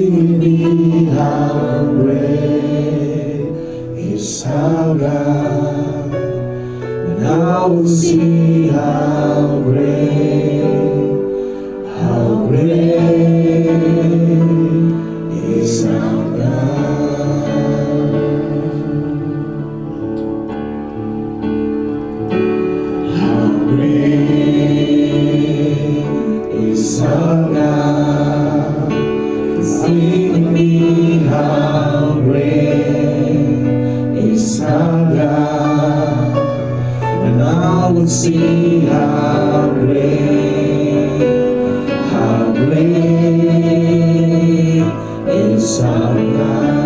Sing me how great is our God, and I will see how great is our God. How great is our God. Sing me how great is our God, and I will see how great is our God.